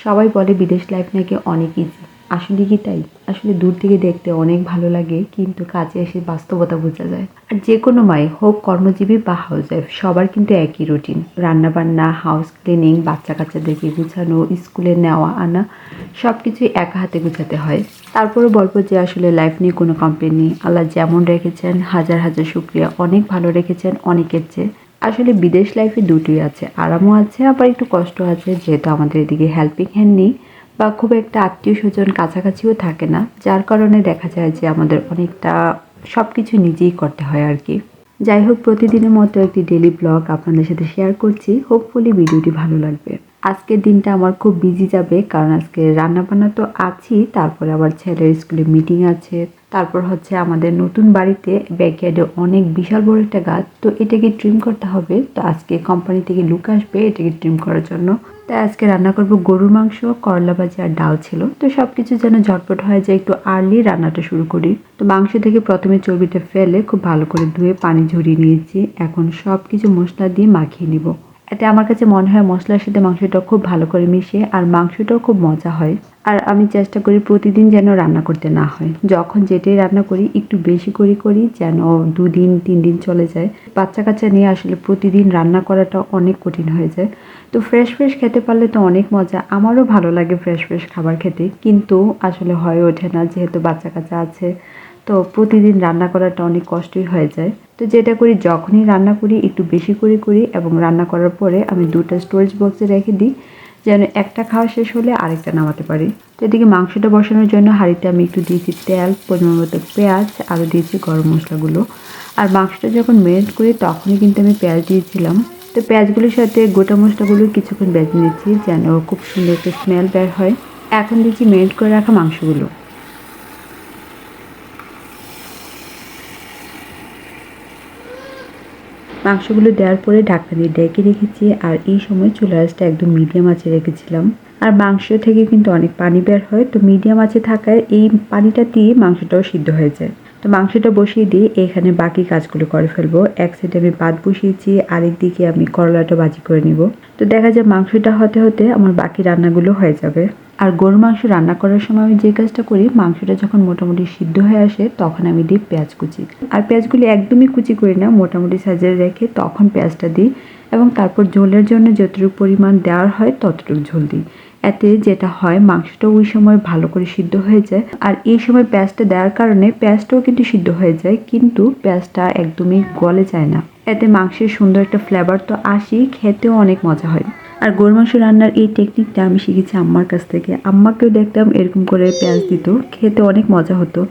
সবাই বলে বিদেশ লাইফ নাকি অনেক ইজি। আসলে কি তাই? আসলে দূর থেকে দেখতে অনেক ভালো লাগে, কিন্তু কাজে এসে বাস্তবতা বোঝা যায়। আর যে কোনো মাই হোক কর্মজীবী বা হাউসওয়াইফ, সবার কিন্তু একই রুটিন। রান্নাবান্না, হাউস ক্লিনিং, বাচ্চা-কাচ্চাদেরকে গুছানো, স্কুলে নেওয়া আনা সবকিছুই একা হাতে গুছাতে হয়। তারপরও বলব যে আসলে লাইফ নিয়ে কোনো কমপ্লেন নেই। আল্লাহ যেমন রেখেছেন হাজার হাজার শুকরিয়া। অনেক ভালো রেখেছেন অনেকের চেয়ে। আসলে বিদেশ লাইফে দুটোই আছে, আরামও আছে আবার একটু কষ্ট আছে, যেহেতু আমাদের এদিকে হেল্পিং হ্যান্ড নেই বা খুব একটা আত্মীয়-স্বজন কাছাকাছিও থাকে না। যার কারণে দেখা যায় যে আমাদের অনেকটা সবকিছু নিজেই করতে হয় আরকি। যাই হোক, প্রতিদিনের মতো একটি ডেইলি ব্লগ আপনাদের সাথে শেয়ার করছি। হোপফুলি ভিডিওটি ভালো লাগবে। আজকের দিনটা আমার খুব বিজি যাবে, কারণ আজকে রান্নাবান্না তো আছেই, তারপরে আবার ছেলের স্কুলে মিটিং আছে। তারপর হচ্ছে আমাদের নতুন বাড়িতে ব্যাকইয়ার্ডে অনেক বিশাল বড় একটা গাছ, তো এটাকে ট্রিম করতে হবে। তো আজকে কোম্পানি থেকে লোক আসবে এটাকে ট্রিম করার জন্য। তাই আজকে রান্না করব গরুর মাংস, করলা ভাজি আর ডাল ছিল। তো সবকিছু যেন ঝটপট হয়ে যায়, একটু আর্লি রান্নাটা শুরু করি। তো মাংস থেকে প্রথমে চর্বিটা ফেলে খুব ভালো করে ধুয়ে পানি ঝরিয়ে নিয়েছি। এখন সবকিছু মশলা দিয়ে মাখিয়ে নিব। এতে আমার কাছে মনে হয় মশলার সাথে মাংসটা খুব ভালো করে মিশে আর মাংসটাও খুব মজা হয়। আর আমি চেষ্টা করি প্রতিদিন যেন রান্না করতে না হয়। যখন যেটাই রান্না করি একটু বেশি করে করি, যেন ২ দিন ৩ দিন চলে যায়। বাচ্চা-কাচ্চা নিয়ে আসলে প্রতিদিন রান্না করাটা অনেক কঠিন হয়ে যায়। তো ফ্রেশ খেতে পারলে তো অনেক মজা। আমারও ভালো লাগে ফ্রেশ খাবার খেতে। কিন্তু আসলে হয়ে ওঠে না, যেহেতু বাচ্চা-কাচ্চা আছে। তো প্রতিদিন রান্না করাটা অনেক কষ্টই হয়ে যায়। তো যেটা করি, যখনই রান্না করি একটু বেশি করে করি এবং রান্না করার পরে আমি ২ টা স্টোরেজ বক্সে রেখে দিই, যেন একটা খাওয়া শেষ হলে আরেকটা নামাতে পারি। তো এদিকে মাংসটা বসানোর জন্য হাঁড়িতে আমি একটু দিয়েছি তেল, পরিমাণ মতো পেঁয়াজ, আরও দিয়েছি গরম মশলাগুলো। আর মাংসটা যখন মেরিনেট করি তখনই কিন্তু আমি পেঁয়াজ দিয়েছিলাম। তো পেঁয়াজগুলোর সাথে গোটা মশলাগুলো কিছুক্ষণ ভেজে নিচ্ছি, যেন খুব সুন্দর একটা স্মেল বের হয়। এখন দিচ্ছি মেরিনেট করে রাখা মাংসগুলো। মাংসগুলো দেওয়ার পরে ঢাকনা দিয়ে ঢেকে রেখেছি, আর এই সময় চুলার আঁচটা একদম মিডিয়াম আঁচে রেখেছিলাম। আর মাংস থেকে কিন্তু অনেক পানি বের হয়, তো মিডিয়াম আঁচে থাকায় এই পানিটা দিয়ে মাংসটাও সিদ্ধ হয়ে যায়। তো মাংসটা বসিয়ে দিয়ে এখানে বাকি কাজগুলো করে ফেলবো। এক সাইডে আমি ভাত বসিয়েছি, আরেক দিকে আমি করলাটা ভাজি করে নিব। তো দেখা যায় মাংসটা হতে হতে আমার বাকি রান্নাগুলো হয়ে যাবে। আর গরুর মাংস রান্না করার সময় আমি যে কাজটা করি, মাংসটা যখন মোটামুটি সিদ্ধ হয়ে আসে তখন আমি দিই পেঁয়াজ কুচি। আর পেঁয়াজগুলি একদমই কুচি করি না, মোটামুটি সাইজের রেখে তখন পেঁয়াজটা দিই এবং তারপর ঝোলের জন্য যতটুকু পরিমাণ দেওয়ার হয় ততটুকু ঝোল দিই। এতে যেটা হয়, মাংসটা ওই সময় ভালো করে সিদ্ধ হয়ে যায়। আর এই সময় পেঁয়াজটা দেওয়ার কারণে পেঁয়াজটাও কিন্তু সিদ্ধ হয়ে যায়, কিন্তু পেঁয়াজটা একদমই গলে যায় না। এতে মাংসের সুন্দর একটা ফ্লেভার তো আসেই, খেতেও অনেক মজা হয়। আর গরু মাংস রান্নার এই টেকনিকটা আমি শিখেছি আম্মার কাছ থেকে। আম্মাকেও দেখতাম এরকম করে পেঁয়াজ দিত, খেতে অনেক মজা হতো।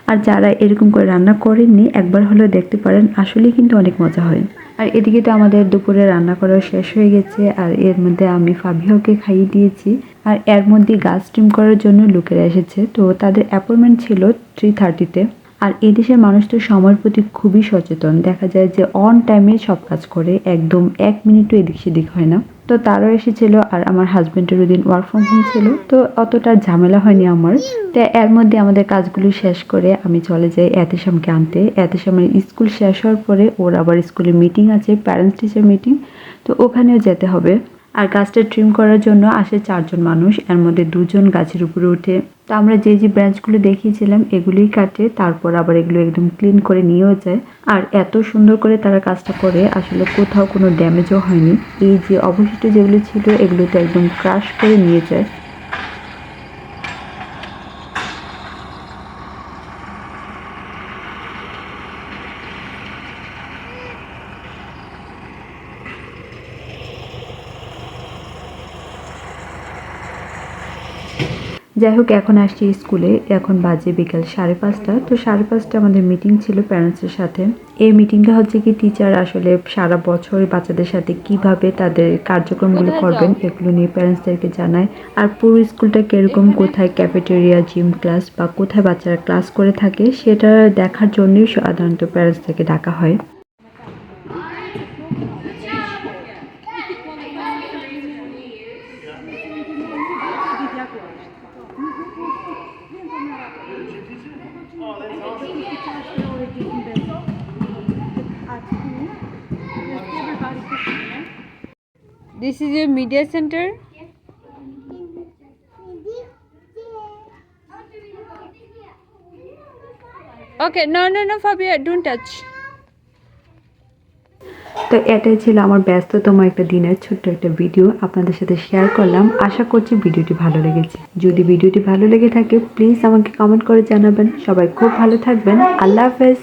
আর যারা এরকম করে রান্না করেননি, একবার হলেও দেখতে পারেন, আসলেই কিন্তু অনেক মজা হয়। আর এদিকে তো আমাদের দুপুরে রান্না করা শেষ হয়ে গেছে, আর এর মধ্যে আমি ফাবিহাকে খাইয়ে দিয়েছি। আর এর মধ্যে গাছ ট্রিম করার জন্য লোকেরা এসেছে, তো তাদের অ্যাপয়েন্টমেন্ট ছিল 3:30-তে। আর এদেশের মানুষ তো সময়ের প্রতি খুবই সচেতন। দেখা যায় যে অন টাইমে সব কাজ করে, একদম ১ মিনিটও এদিক সেদিক হয় না। তো তারাও এসেছিল, আর আমার হাজবেন্ডের ওদিন ওয়ার্ক ফ্রম হোম ছিল, তো অতটা ঝামেলা হয়নি আমার। তো এর মধ্যে আমাদের কাজগুলো শেষ করে আমি চলে যাই এতেশামকে আনতে। এতেশামের স্কুল শেষ হওয়ার পরে ওর আবার স্কুলে মিটিং আছে, প্যারেন্টস টিচার মিটিং, তো ওখানেও যেতে হবে। আর গাছটা ট্রিম করার জন্য আসে ৪ জন মানুষ, এর মধ্যে ২ জন গাছের উপরে ওঠে। তো আমরা যে ব্রাঞ্চগুলো দেখিয়েছিলাম এগুলোই কাটে, তারপর আবার এগুলো একদম ক্লিন করে নিয়েও যায়। আর এত সুন্দর করে তারা কাজটা করে, আসলে কোথাও কোনো ড্যামেজও হয়নি। এই যে অবশিষ্ট যেগুলো ছিল এগুলো তো একদম ক্রাশ করে নিয়ে যায়। যাই হোক, এখন আসছি স্কুলে। এখন বাজে বিকাল 5:30। তো 5:30 আমাদের মিটিং ছিল প্যারেন্টসের সাথে। এই মিটিংটা হচ্ছে কি, টিচার আসলে সারা বছর বাচ্চাদের সাথে কিভাবে তাদের কার্যক্রমগুলো করবেন এগুলো নিয়ে প্যারেন্টসদেরকে জানায়। আর পুরো স্কুলটা কিরকম, কোথায় ক্যাফেটেরিয়া, জিম ক্লাস বা কোথায় বাচ্চারা ক্লাস করে থাকে সেটা দেখার জন্যই সাধারণত প্যারেন্টসদেরকে ডাকা হয়। This is your media center. Okay, no, Fabia, don't touch. তো এটাই ছিল আমার ব্যস্ততম একটা দিনের ছোট্ট একটা ভিডিও আপনাদের সাথে শেয়ার করলাম। আশা করছি ভিডিওটি ভালো লেগেছে। যদি ভিডিওটি ভালো লেগে থাকে প্লিজ আমাকে কমেন্ট করে জানাবেন। সবাই খুব ভালো থাকবেন। আল্লাহ হাফেজ।